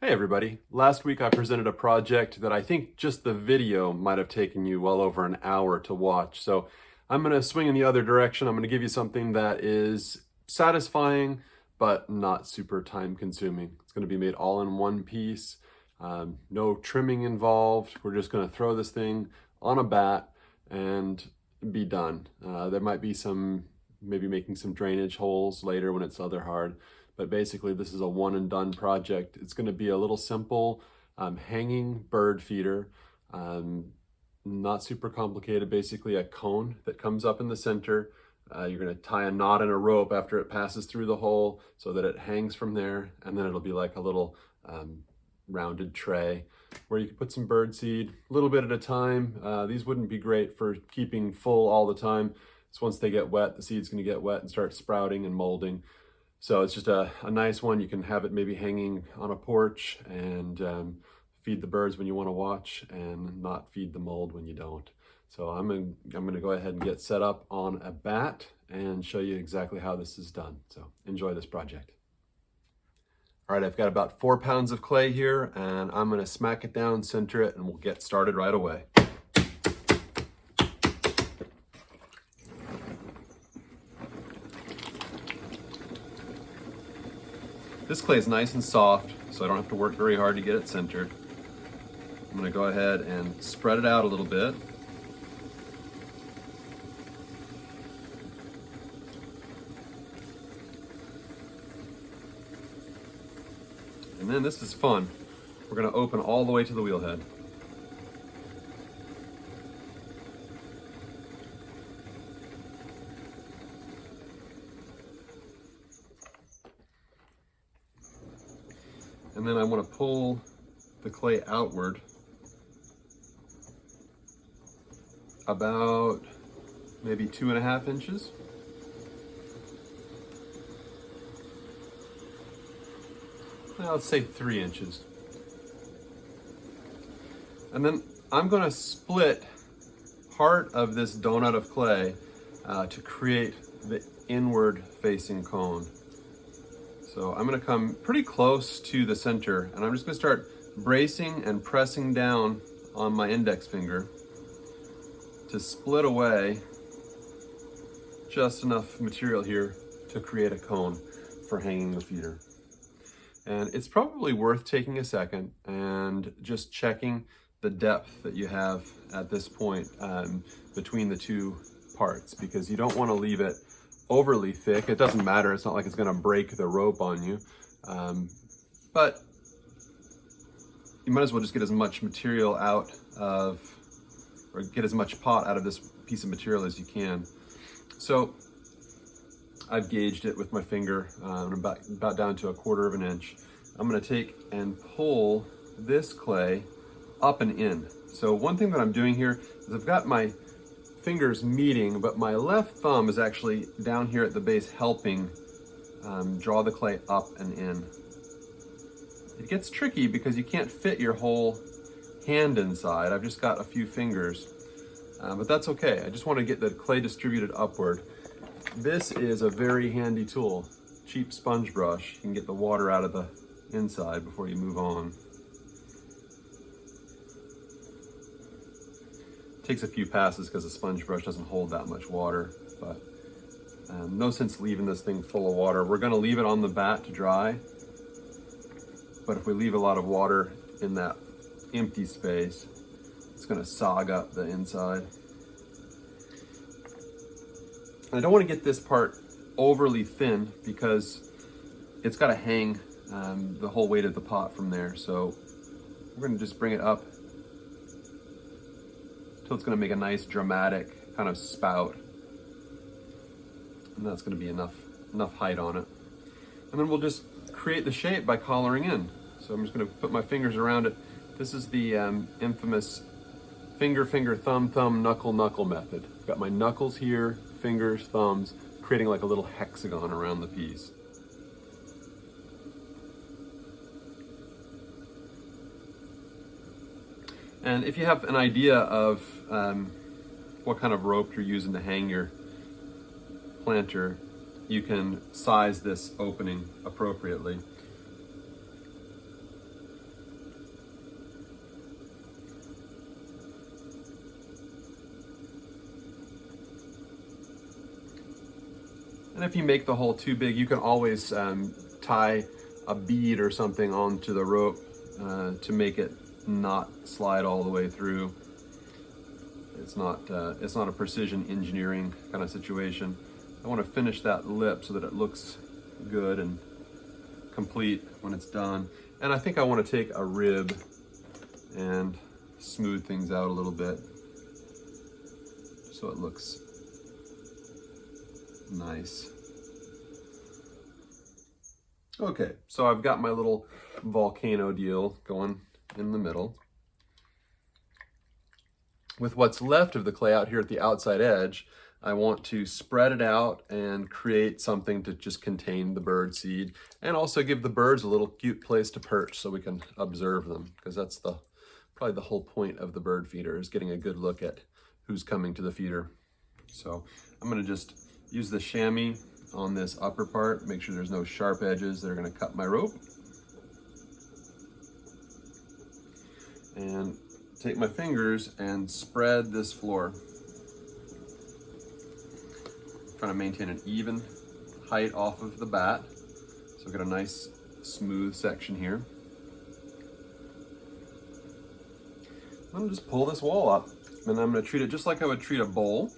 Hey everybody, last week I presented a project that I think just the video might have taken you well over an hour to watch. So I'm going to swing in the other direction. I'm going to give you something that is satisfying but not super time consuming. It's going to be made all in one piece, no trimming involved. We're just going to throw this thing on a bat and be done. There might be maybe making some drainage holes later when it's other hard. But basically this is a one and done project. It's going to be a little simple hanging bird feeder, not super complicated, basically a cone that comes up in the center. You're going to tie a knot in a rope after it passes through the hole so that it hangs from there, and then it'll be like a little rounded tray where you can put some bird seed a little bit at a time. These wouldn't be great for keeping full all the time. So once they get wet, the seed's going to get wet and start sprouting and molding. So it's just a nice one. You can have it maybe hanging on a porch and feed the birds when you want to watch and not feed the mold when you don't. So I'm gonna go ahead and get set up on a bat and show you exactly how this is done. So enjoy this project. All right, I've got about 4 pounds of clay here and I'm gonna smack it down, center it, and we'll get started right away. This clay is nice and soft, so I don't have to work very hard to get it centered. I'm going to go ahead and spread it out a little bit. And then this is fun. We're going to open all the way to the wheel head. And then I want to pull the clay outward about maybe 2.5 inches. Well, let's say 3 inches. And then I'm going to split part of this donut of clay to create the inward facing cone. So I'm going to come pretty close to the center and I'm just going to start bracing and pressing down on my index finger to split away just enough material here to create a cone for hanging the feeder. And it's probably worth taking a second and just checking the depth that you have at this point between the two parts, because you don't want to leave it overly thick. It doesn't matter, it's not like it's going to break the rope on you, but you might as well just get as much material out of, or get as much pot out of this piece of material as you can. So I've gauged it with my finger, about down to 1/4 inch. I'm going to take and pull this clay up and in. So one thing that I'm doing here is I've got my fingers meeting, but my left thumb is actually down here at the base helping draw the clay up and in. It gets tricky because you can't fit your whole hand inside. I've just got a few fingers, but that's okay. I just want to get the clay distributed upward. This is a very handy tool, cheap sponge brush. You can get the water out of the inside before you move on. Takes a few passes because the sponge brush doesn't hold that much water, but no sense leaving this thing full of water. We're going to leave it on the bat to dry, but if we leave a lot of water in that empty space, it's going to sog up the inside. And I don't want to get this part overly thin because it's got to hang the whole weight of the pot from there. So we're going to just bring it up till it's going to make a nice dramatic kind of spout, and that's going to be enough height on it. And then we'll just create the shape by collaring in. So I'm just going to put my fingers around it. This is the infamous finger, thumb, knuckle method. I've got my knuckles here, fingers, thumbs, creating like a little hexagon around the piece. And if you have an idea of what kind of rope you're using to hang your planter, you can size this opening appropriately. And if you make the hole too big, you can always tie a bead or something onto the rope to make it not slide all the way through. It's not a precision engineering kind of situation. I want to finish that lip so that it looks good and complete when it's done. And I think I want to take a rib and smooth things out a little bit so it looks nice. Okay, so I've got my little volcano deal going in the middle. With what's left of the clay out here at the outside edge, I want to spread it out and create something to just contain the bird seed and also give the birds a little cute place to perch so we can observe them, because that's probably the whole point of the bird feeder, is getting a good look at who's coming to the feeder. So I'm going to just use the chamois on this upper part, make sure there's no sharp edges that are going to cut my rope. And take my fingers and spread this floor. Trying to maintain an even height off of the bat. So I've got a nice smooth section here. I'm gonna just pull this wall up, and I'm gonna treat it just like I would treat a bowl.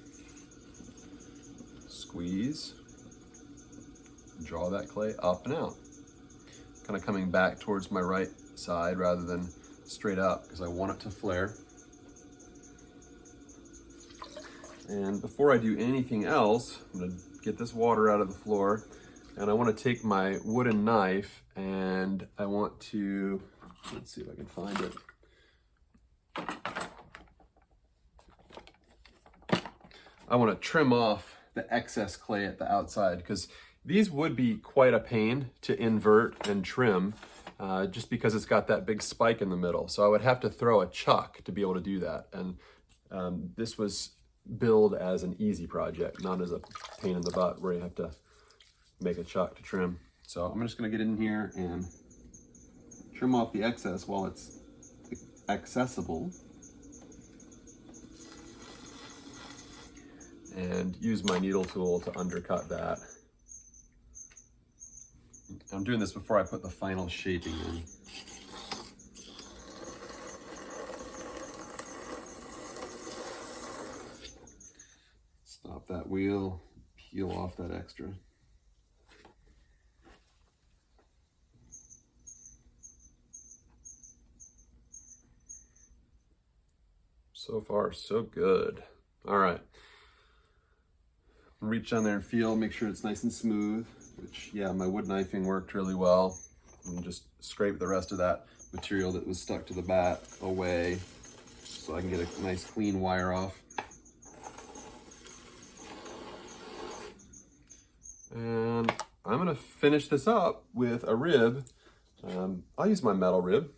Squeeze, draw that clay up and out. Kind of coming back towards my right side rather than straight up, because I want it to flare. And before I do anything else, I'm gonna get this water out of the floor, and I want to take my wooden knife and I want to, let's see if I can find it. I want to trim off the excess clay at the outside, because these would be quite a pain to invert and trim just because it's got that big spike in the middle. So I would have to throw a chuck to be able to do that. And this was billed as an easy project, not as a pain in the butt where you have to make a chuck to trim. So I'm just going to get in here and trim off the excess while it's accessible, and use my needle tool to undercut that. I'm doing this before I put the final shaping in. Stop that wheel, peel off that extra. So far, so good. All right. Reach down there and feel, make sure it's nice and smooth, which, yeah, my wood knifing worked really well. And just scrape the rest of that material that was stuck to the bat away so I can get a nice clean wire off. And I'm gonna finish this up with a rib. I'll use my metal rib.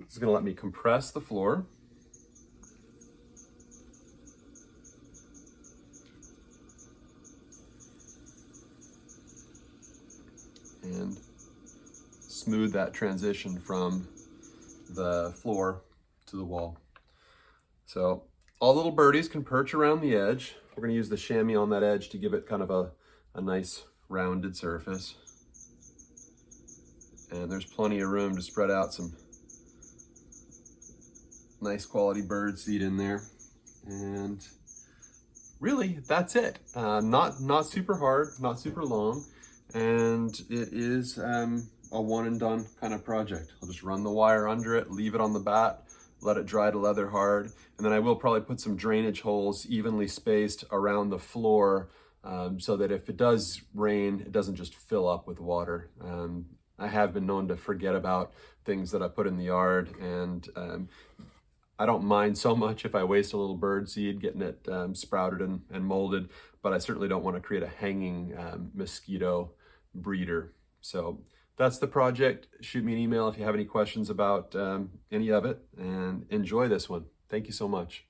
This is gonna let me compress the floor. And smooth that transition from the floor to the wall. So all little birdies can perch around the edge. We're going to use the chamois on that edge to give it kind of a nice rounded surface. And there's plenty of room to spread out some nice quality bird seed in there. And really, that's it. Not super hard, not super long. And it is a one and done kind of project. I'll just run the wire under it, leave it on the bat, let it dry to leather hard, and then I will probably put some drainage holes evenly spaced around the floor so that if it does rain, it doesn't just fill up with water. I have been known to forget about things that I put in the yard, and I don't mind so much if I waste a little bird seed getting it sprouted and molded, but I certainly don't want to create a hanging mosquito breeder. So that's the project. Shoot me an email if you have any questions about any of it, and enjoy this one. Thank you so much.